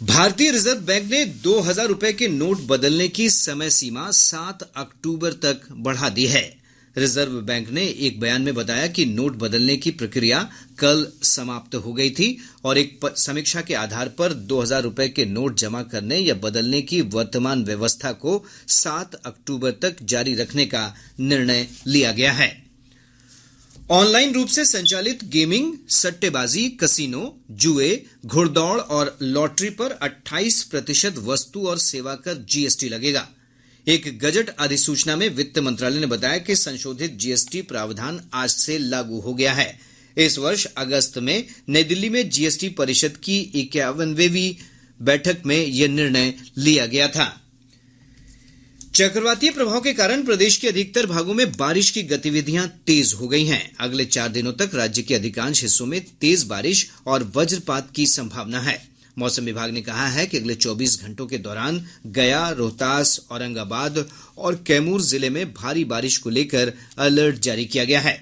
भारतीय reserve bank ने 2000 रुपए के नोट बदलने की समय सीमा 7 अक्टूबर तक बढ़ा दी है। रिजर्व बैंक ने एक बयान में बताया कि नोट बदलने की प्रक्रिया कल समाप्त हो गई थी और एक समीक्षा के आधार पर 2000 रुपए के नोट जमा करने या बदलने की वर्तमान व्यवस्था को 7 अक्टूबर तक जारी रखने का निर्णय लिया गया है। ऑनलाइन रूप से संचालित गेमिंग, सट्टेबाजी, कसिनो, जुए, घुड़दौड़ और लॉटरी पर 28% वस्तु और सेवा कर जीएसटी लगेगा। एक गजट अधिसूचना में वित्त मंत्रालय ने बताया कि संशोधित जीएसटी प्रावधान आज से लागू हो गया है। इस वर्ष अगस्त में नई दिल्ली में जीएसटी परिषद की 51वीं बैठक में यह निर्णय लिया गया था। चक्रवातीय प्रभाव के कारण प्रदेश के अधिकतर भागों में बारिश की गतिविधियां तेज हो गई हैं। अगले 4 दिनों तक राज्य के अधिकांश हिस्सों में तेज बारिश और वज्रपात की संभावना है। मौसम विभाग ने कहा है कि अगले 24 घंटों के दौरान गया, रोहतास, औरंगाबाद और कैमूर जिले में भारी बारिश को लेकर अलर्ट जारी किया गया है।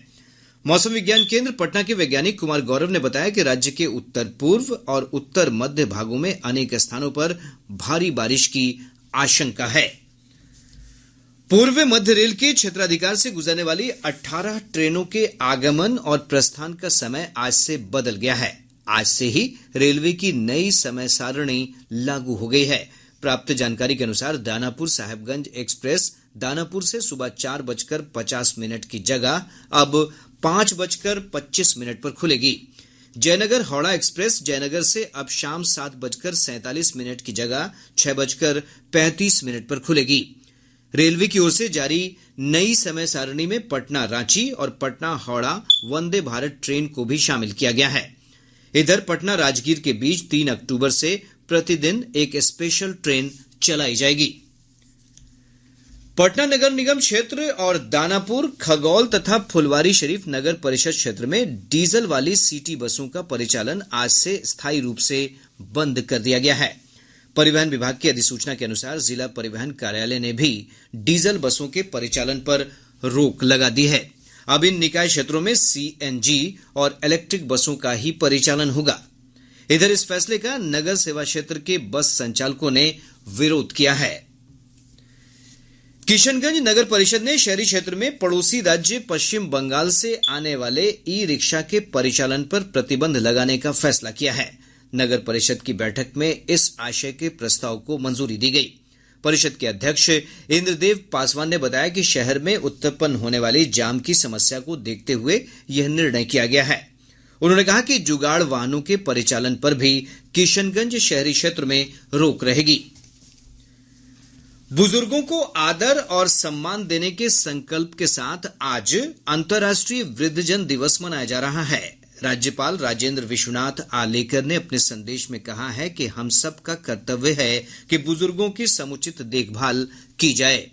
मौसम विज्ञान केंद्र पटना के वैज्ञानिक कुमार गौरव ने बताया कि राज्य के उत्तर पूर्व और उत्तर मध्य भागों में अनेक स्थानों पर भारी बारिश की आशंका है। पूर्व मध्य रेल के क्षेत्राधिकार से गुजरने वाली 18 ट्रेनों के आगमन और प्रस्थान का समय आज से बदल गया है। आज से ही रेलवे की नई समय सारणी लागू हो गई है। प्राप्त जानकारी के अनुसार दानापुर साहेबगंज एक्सप्रेस दानापुर से सुबह 4:50 की जगह अब 5:25 पर खुलेगी। जयनगर हावड़ा एक्सप्रेस जयनगर से अब शाम 7:47 की जगह 6:35 पर खुलेगी। रेलवे की ओर से जारी नई समय सारणी में पटना रांची और पटना हावड़ा वंदे भारत ट्रेन को भी शामिल किया गया है। इधर पटना राजगीर के बीच 3 अक्टूबर से प्रतिदिन एक स्पेशल ट्रेन चलाई जाएगी। पटना नगर निगम क्षेत्र और दानापुर, खगौल तथा फुलवारी शरीफ नगर परिषद क्षेत्र में डीजल वाली सिटी बसों का परिचालन आज से स्थायी रूप से बंद कर दिया गया है। परिवहन विभाग की अधिसूचना के अनुसार जिला परिवहन कार्यालय ने भी डीजल बसों के परिचालन पर रोक लगा दी है। अब इन निकाय क्षेत्रों में सीएनजी और इलेक्ट्रिक बसों का ही परिचालन होगा। इधर इस फैसले का नगर सेवा क्षेत्र के बस संचालकों ने विरोध किया है। किशनगंज नगर परिषद ने शहरी क्षेत्र में पड़ोसी राज्य पश्चिम बंगाल से आने वाले ई रिक्शा के परिचालन पर प्रतिबंध लगाने का फैसला किया है। नगर परिषद की बैठक में इस आशय के प्रस्ताव को मंजूरी दी गई। परिषद के अध्यक्ष इंद्रदेव पासवान ने बताया कि शहर में उत्पन्न होने वाली जाम की समस्या को देखते हुए यह निर्णय किया गया है। उन्होंने कहा कि जुगाड़ वाहनों के परिचालन पर भी किशनगंज शहरी क्षेत्र में रोक रहेगी। बुजुर्गों को आदर और सम्मान देने के संकल्प के साथ आज अंतर्राष्ट्रीय वृद्धजन दिवस मनाया जा रहा है। राज्यपाल राजेंद्र विश्वनाथ आलेकर ने अपने संदेश में कहा है कि हम सबका कर्तव्य है कि बुजुर्गों की समुचित देखभाल की जाए।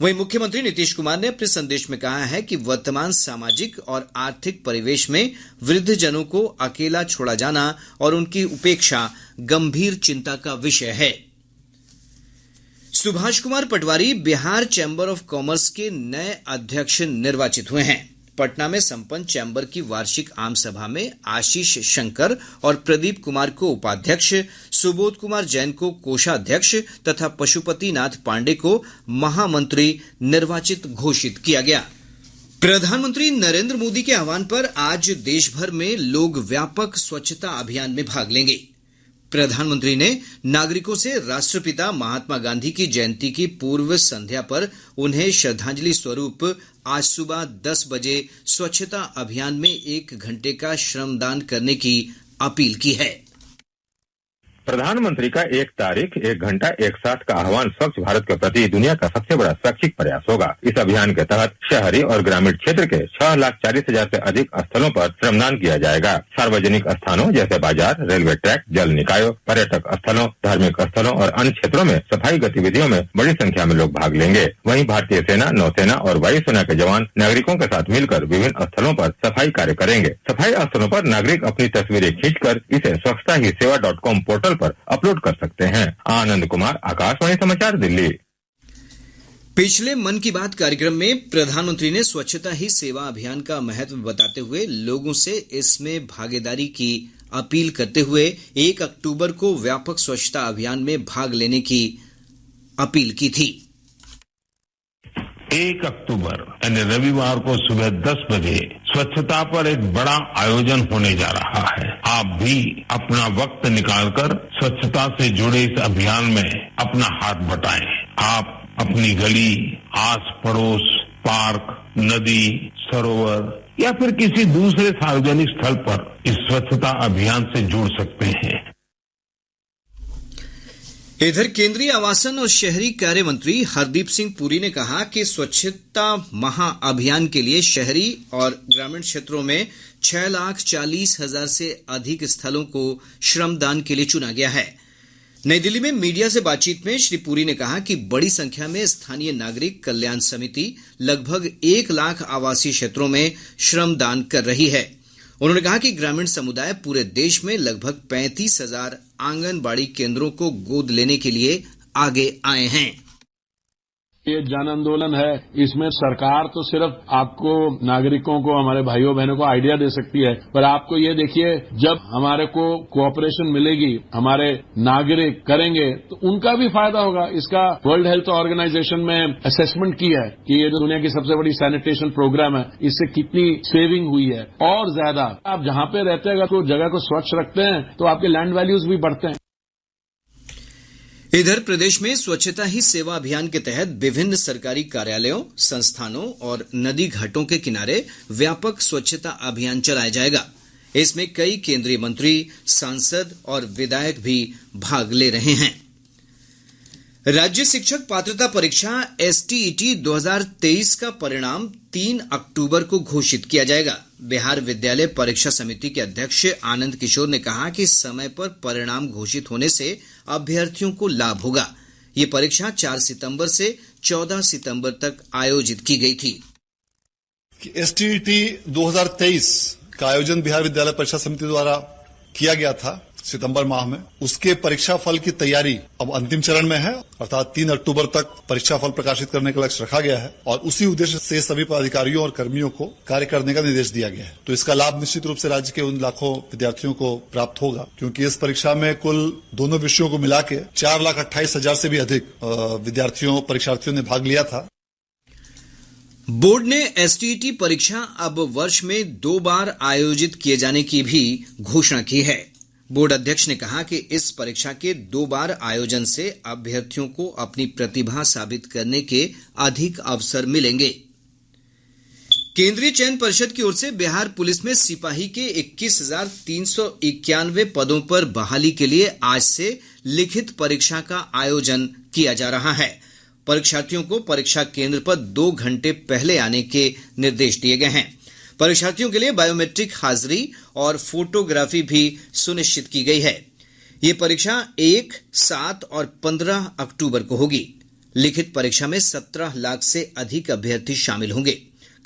वहीं मुख्यमंत्री नीतीश कुमार ने अपने संदेश में कहा है कि वर्तमान सामाजिक और आर्थिक परिवेश में वृद्धजनों को अकेला छोड़ा जाना और उनकी उपेक्षा गंभीर चिंता का विषय है। सुभाष कुमार पटवारी बिहार चैंबर ऑफ कॉमर्स के नए अध्यक्ष निर्वाचित हुए हैं। पटना में संपन्न चैंबर की वार्षिक आम सभा में आशीष शंकर और प्रदीप कुमार को उपाध्यक्ष, सुबोध कुमार जैन को कोषाध्यक्ष तथा पशुपति नाथ पांडे को महामंत्री निर्वाचित घोषित किया गया। प्रधानमंत्री नरेंद्र मोदी के आह्वान पर आज देश भर में लोग व्यापक स्वच्छता अभियान में भाग लेंगे। प्रधानमंत्री ने नागरिकों से राष्ट्रपिता महात्मा गांधी की जयंती की पूर्व संध्या पर उन्हें श्रद्धांजलि स्वरूप आज सुबह 10 बजे स्वच्छता अभियान में 1 घंटे का श्रमदान करने की अपील की है। प्रधानमंत्री का 1 तारीख 1 घंटा 1 साथ का आह्वान स्वच्छ भारत के प्रति दुनिया का सबसे बड़ा स्वैच्छिक प्रयास होगा। इस अभियान के तहत शहरी और ग्रामीण क्षेत्र के 6,40,000 से अधिक स्थलों पर श्रमदान किया जाएगा। सार्वजनिक स्थानों जैसे बाजार, रेलवे ट्रैक, जल निकायों, पर्यटक स्थलों, धार्मिक स्थलों और अन्य क्षेत्रों में सफाई गतिविधियों में बड़ी संख्या में लोग भाग लेंगे। वहीं भारतीय सेना, नौसेना और वायुसेना के जवान नागरिकों के साथ मिलकर विभिन्न स्थलों पर सफाई कार्य करेंगे। सफाई स्थलों पर नागरिक अपनी तस्वीरें खींचकर इसे स्वच्छता ही सेवा.com पोर्टल पर अपलोड कर सकते हैं। आनंद कुमार, आकाशवाणी समाचार, दिल्ली। पिछले मन की बात कार्यक्रम में प्रधानमंत्री ने स्वच्छता ही सेवा अभियान का महत्व बताते हुए लोगों से इसमें भागीदारी की अपील करते हुए 1 अक्टूबर को व्यापक स्वच्छता अभियान में भाग लेने की अपील की थी। 1 अक्टूबर यानी रविवार को सुबह 10 बजे स्वच्छता पर एक बड़ा आयोजन होने जा रहा है। आप भी अपना वक्त निकालकर स्वच्छता से जुड़े इस अभियान में अपना हाथ बटाएं। आप अपनी गली, आस पड़ोस, पार्क, नदी, सरोवर या फिर किसी दूसरे सार्वजनिक स्थल पर इस स्वच्छता अभियान से जुड़ सकते हैं। इधर केंद्रीय आवासन और शहरी कार्य मंत्री हरदीप सिंह पुरी ने कहा कि स्वच्छता महाअभियान के लिए शहरी और ग्रामीण क्षेत्रों में 6,40,000 से अधिक स्थलों को श्रमदान के लिए चुना गया है। नई दिल्ली में मीडिया से बातचीत में श्री पुरी ने कहा कि बड़ी संख्या में स्थानीय नागरिक कल्याण समिति लगभग 1 लाख आवासीय क्षेत्रों में श्रमदान कर रही है। उन्होंने कहा कि ग्रामीण समुदाय पूरे देश में लगभग 35,000 आंगनबाड़ी केंद्रों को गोद लेने के लिए आगे आए हैं। ये जन आंदोलन है, इसमें सरकार तो सिर्फ आपको नागरिकों को, हमारे भाइयों बहनों को आइडिया दे सकती है, पर आपको ये देखिए जब हमारे को कोऑपरेशन मिलेगी, हमारे नागरिक करेंगे तो उनका भी फायदा होगा। इसका वर्ल्ड हेल्थ ऑर्गेनाइजेशन में असेसमेंट की है कि ये जो दुनिया की सबसे बड़ी सैनिटेशन प्रोग्राम है, इससे कितनी सेविंग हुई है। और ज्यादा आप जहां पे रहते हैं अगर जगह को स्वच्छ रखते हैं तो आपके लैंड वैल्यूज भी बढ़ते हैं। इधर प्रदेश में स्वच्छता ही सेवा अभियान के तहत विभिन्न सरकारी कार्यालयों, संस्थानों और नदी घाटों के किनारे व्यापक स्वच्छता अभियान चलाया जाएगा। इसमें कई केंद्रीय मंत्री, सांसद और विधायक भी भाग ले रहे हैं। राज्य शिक्षक पात्रता परीक्षा एसटीईटी 2023 का परिणाम 3 अक्टूबर को घोषित किया जाएगा। बिहार विद्यालय परीक्षा समिति के अध्यक्ष आनंद किशोर ने कहा कि समय पर परिणाम घोषित होने से अभ्यर्थियों को लाभ होगा। ये परीक्षा 4 सितंबर से 14 सितंबर तक आयोजित की गई थी। एसटीईटी 2023 का आयोजन बिहार विद्यालय परीक्षा समिति द्वारा किया गया था सितंबर माह में। उसके परीक्षा फल की तैयारी अब अंतिम चरण में है, अर्थात 3 अक्टूबर तक परीक्षा फल प्रकाशित करने का लक्ष्य रखा गया है और उसी उद्देश्य से सभी पदाधिकारियों और कर्मियों को कार्य करने का निर्देश दिया गया है। तो इसका लाभ निश्चित रूप से राज्य के उन लाखों विद्यार्थियों को प्राप्त होगा, क्योंकि इस परीक्षा में कुल दोनों विषयों को मिला के 4,28,000 से भी अधिक परीक्षार्थियों ने भाग लिया था। बोर्ड ने एसटीईटी परीक्षा अब वर्ष में 2 बार आयोजित किए जाने की भी घोषणा की है। बोर्ड अध्यक्ष ने कहा कि इस परीक्षा के 2 बार आयोजन से अभ्यर्थियों को अपनी प्रतिभा साबित करने के अधिक अवसर मिलेंगे। केंद्रीय चयन परिषद की ओर से बिहार पुलिस में सिपाही के 21,391 पदों पर बहाली के लिए आज से लिखित परीक्षा का आयोजन किया जा रहा है। परीक्षार्थियों को परीक्षा केंद्र पर 2 घंटे पहले आने के निर्देश दिए गए हैं। परीक्षार्थियों के लिए बायोमेट्रिक हाजिरी और फोटोग्राफी भी सुनिश्चित की गई है। ये परीक्षा 1, 7 और 15 अक्टूबर को होगी। लिखित परीक्षा में 17 लाख से अधिक अभ्यर्थी शामिल होंगे।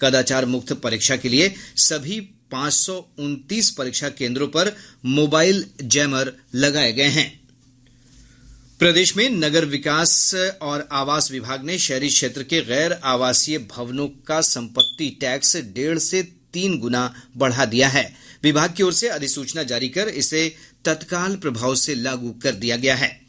कदाचार मुक्त परीक्षा के लिए सभी 529 परीक्षा केंद्रों पर मोबाइल जैमर लगाए गए हैं। प्रदेश में नगर विकास और आवास विभाग ने शहरी क्षेत्र के गैर आवासीय भवनों का संपत्ति टैक्स 1.5 से 3 गुना बढ़ा दिया है। विभाग की ओर से अधिसूचना जारी कर इसे तत्काल प्रभाव से लागू कर दिया गया है।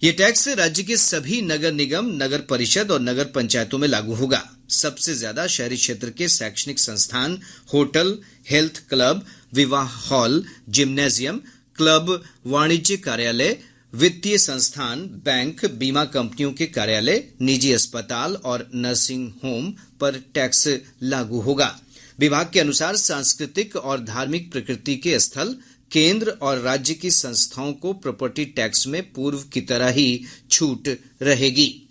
ये टैक्स राज्य के सभी नगर निगम, नगर परिषद और नगर पंचायतों में लागू होगा। सबसे ज्यादा शहरी क्षेत्र के शैक्षणिक संस्थान, होटल, हेल्थ क्लब, विवाह हॉल, जिम्नेजियम, क्लब, वाणिज्य कार्यालय, वित्तीय संस्थान, बैंक, बीमा कंपनियों के कार्यालय, निजी अस्पताल और नर्सिंग होम पर टैक्स लागू होगा। विभाग के अनुसार सांस्कृतिक और धार्मिक प्रकृति के स्थल, केंद्र और राज्य की संस्थाओं को प्रॉपर्टी टैक्स में पूर्व की तरह ही छूट रहेगी।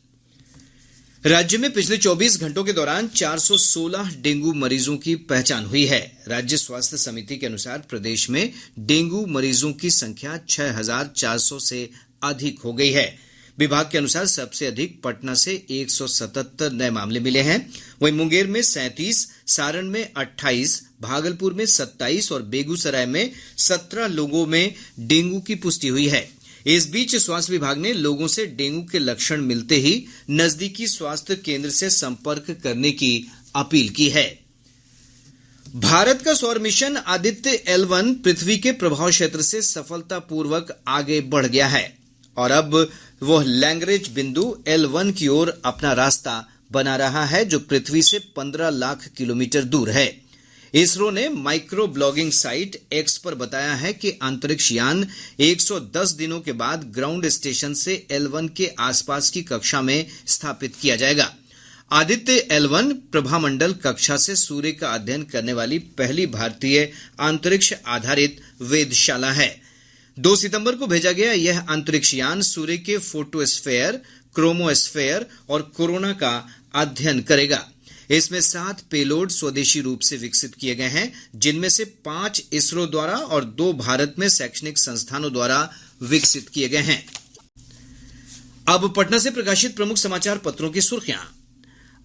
राज्य में पिछले 24 घंटों के दौरान 416 डेंगू मरीजों की पहचान हुई है। राज्य स्वास्थ्य समिति के अनुसार प्रदेश में डेंगू मरीजों की संख्या 6,400 से अधिक हो गई है। विभाग के अनुसार सबसे अधिक पटना से 177 नए मामले मिले हैं। वहीं मुंगेर में 37, सारण में 28, भागलपुर में 27 और बेगूसराय में 17 लोगों में डेंगू की पुष्टि हुई है। इस बीच स्वास्थ्य विभाग ने लोगों से डेंगू के लक्षण मिलते ही नजदीकी स्वास्थ्य केंद्र से संपर्क करने की अपील की है। भारत का सौर मिशन आदित्य L1 पृथ्वी के प्रभाव क्षेत्र से सफलतापूर्वक आगे बढ़ गया है और अब वह लैग्रेंज बिंदु L1 की ओर अपना रास्ता बना रहा है, जो पृथ्वी से 15 लाख किलोमीटर दूर है। इसरो ने माइक्रो ब्लॉगिंग साइट X पर बताया है कि अंतरिक्ष यान 110 दिनों के बाद ग्राउंड स्टेशन से L1 के आसपास की कक्षा में स्थापित किया जाएगा। आदित्य L1 प्रभामंडल कक्षा से सूर्य का अध्ययन करने वाली पहली भारतीय अंतरिक्ष आधारित वेधशाला है। 2 सितंबर को भेजा गया यह अंतरिक्ष यान सूर्य के फोटोस्फेयर, क्रोमोस्फेयर और कोरोना का अध्ययन करेगा। इसमें 7 पेलोड स्वदेशी रूप से विकसित किए गए हैं, जिनमें से 5 इसरो द्वारा और 2 भारत में शैक्षणिक संस्थानों द्वारा विकसित किए गए हैं। अब पटना से प्रकाशित प्रमुख समाचार पत्रों की सुर्खियां।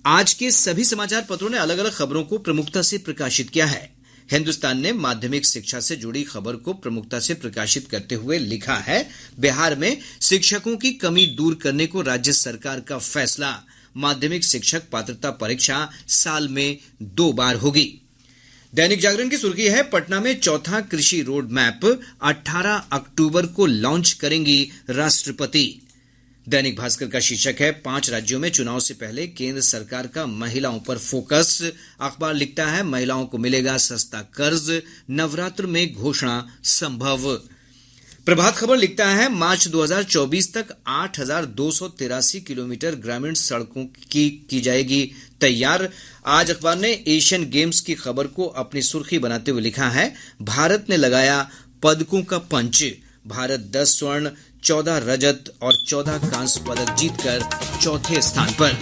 आज के सभी समाचार पत्रों ने अलग अलग खबरों को प्रमुखता से प्रकाशित किया है। हिंदुस्तान ने माध्यमिक शिक्षा से जुड़ी खबर को प्रमुखता से प्रकाशित करते हुए लिखा है, बिहार में शिक्षकों की कमी दूर करने को राज्य सरकार का फैसला। माध्यमिक शिक्षक पात्रता परीक्षा साल में 2 बार होगी। दैनिक जागरण की सुर्खी है, पटना में चौथा कृषि रोड मैप 18 अक्टूबर को लॉन्च करेंगी राष्ट्रपति। दैनिक भास्कर का शीर्षक है, 5 राज्यों में चुनाव से पहले केंद्र सरकार का महिलाओं पर फोकस। अखबार लिखता है, महिलाओं को मिलेगा सस्ता कर्ज, नवरात्र में घोषणा संभव। प्रभात खबर लिखता है, मार्च 2024 तक 8,283 किलोमीटर ग्रामीण सड़कों की जाएगी तैयार। आज अखबार ने एशियन गेम्स की खबर को अपनी सुर्खी बनाते हुए लिखा है, भारत ने लगाया पदकों का पंच। भारत 10 स्वर्ण, 14 रजत और 14 कांस्य पदक जीतकर चौथे स्थान पर।